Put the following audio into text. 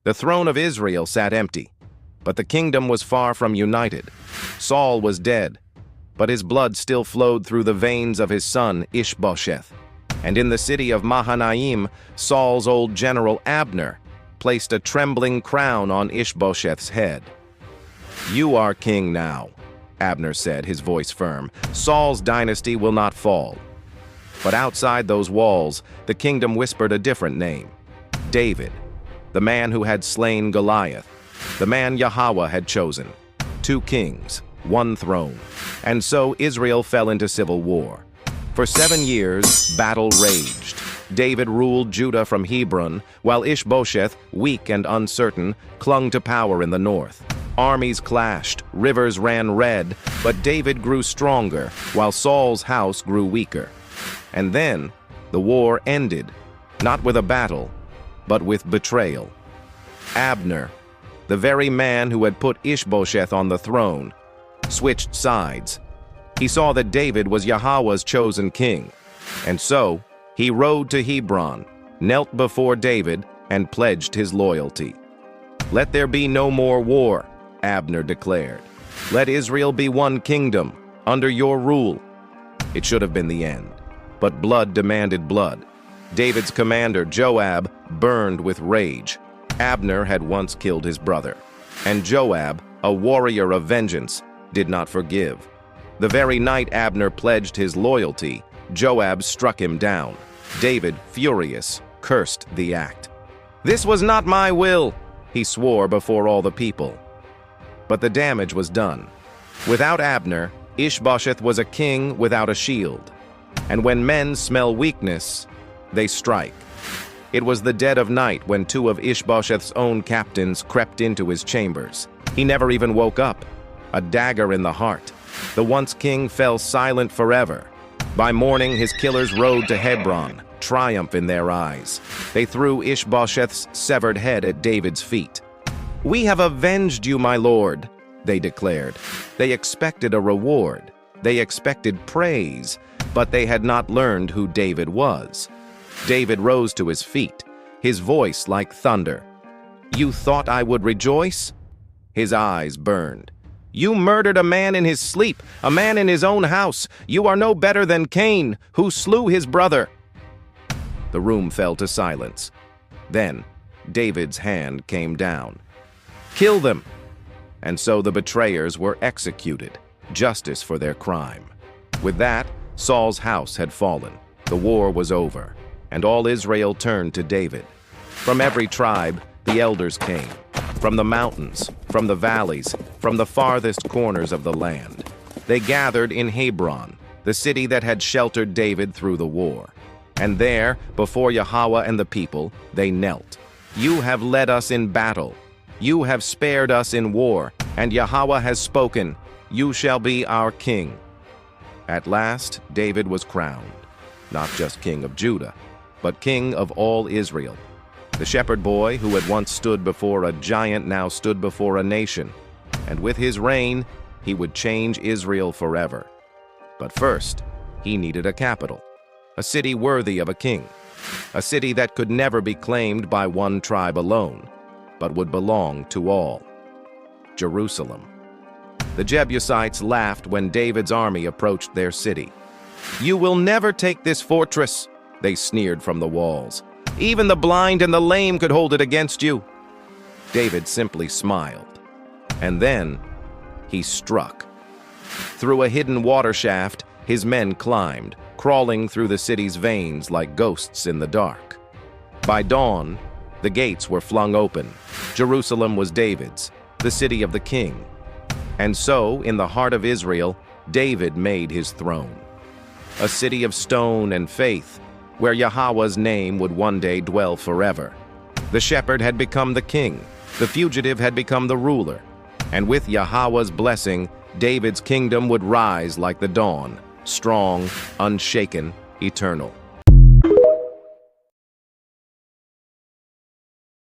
The throne of Israel sat empty, but the kingdom was far from united. Saul was dead, but his blood still flowed through the veins of his son Ishbosheth. And in the city of Mahanaim, Saul's old general Abner placed a trembling crown on Ishbosheth's head. "You are king now," Abner said, his voice firm. "Saul's dynasty will not fall." But outside those walls, the kingdom whispered a different name: David, the man who had slain Goliath, the man Yahweh had chosen. 2 kings, 1 throne. And so Israel fell into civil war. For 7 years, battle raged. David ruled Judah from Hebron, while Ishbosheth, weak and uncertain, clung to power in the north. Armies clashed, rivers ran red, but David grew stronger, while Saul's house grew weaker. And then, the war ended, not with a battle, but with betrayal. Abner, the very man who had put Ishbosheth on the throne, switched sides. He saw that David was Yahweh's chosen king, and so he rode to Hebron, knelt before David, and pledged his loyalty. "Let there be no more war," Abner declared. "Let Israel be one kingdom, under your rule." It should have been the end, but blood demanded blood. David's commander, Joab, burned with rage. Abner had once killed his brother, and Joab, a warrior of vengeance, did not forgive. The very night Abner pledged his loyalty, Joab struck him down. David, furious, cursed the act. "This was not my will," he swore before all the people. But the damage was done. Without Abner, Ishbosheth was a king without a shield. And when men smell weakness, they strike. It was the dead of night when 2 of Ishbosheth's own captains crept into his chambers. He never even woke up, a dagger in the heart. The once king fell silent forever. By morning, his killers rode to Hebron, triumph in their eyes. They threw Ishbosheth's severed head at David's feet. "We have avenged you, my lord," they declared. They expected a reward. They expected praise, but they had not learned who David was. David rose to his feet, his voice like thunder. "You thought I would rejoice?" His eyes burned. "You murdered a man in his sleep, a man in his own house. You are no better than Cain, who slew his brother." The room fell to silence. Then David's hand came down. "Kill them!" And so the betrayers were executed, justice for their crime. With that, Saul's house had fallen. The war was over, and all Israel turned to David. From every tribe, the elders came. From the mountains, from the valleys, from the farthest corners of the land. They gathered in Hebron, the city that had sheltered David through the war. And there, before Yahweh and the people, they knelt. "You have led us in battle. You have spared us in war, and Yahweh has spoken, you shall be our king." At last, David was crowned, not just king of Judah, but king of all Israel. The shepherd boy who had once stood before a giant now stood before a nation, and with his reign, he would change Israel forever. But first, he needed a capital, a city worthy of a king, a city that could never be claimed by one tribe alone, but would belong to all: Jerusalem. The Jebusites laughed when David's army approached their city. "You will never take this fortress," they sneered from the walls. "Even the blind and the lame could hold it against you." David simply smiled. And then he struck. Through a hidden water shaft, his men climbed, crawling through the city's veins like ghosts in the dark. By dawn, the gates were flung open. Jerusalem was David's, the city of the king. And so, in the heart of Israel, David made his throne. A city of stone and faith, where Yahweh's name would one day dwell forever. The shepherd had become the king, the fugitive had become the ruler, and with Yahweh's blessing, David's kingdom would rise like the dawn, strong, unshaken, eternal.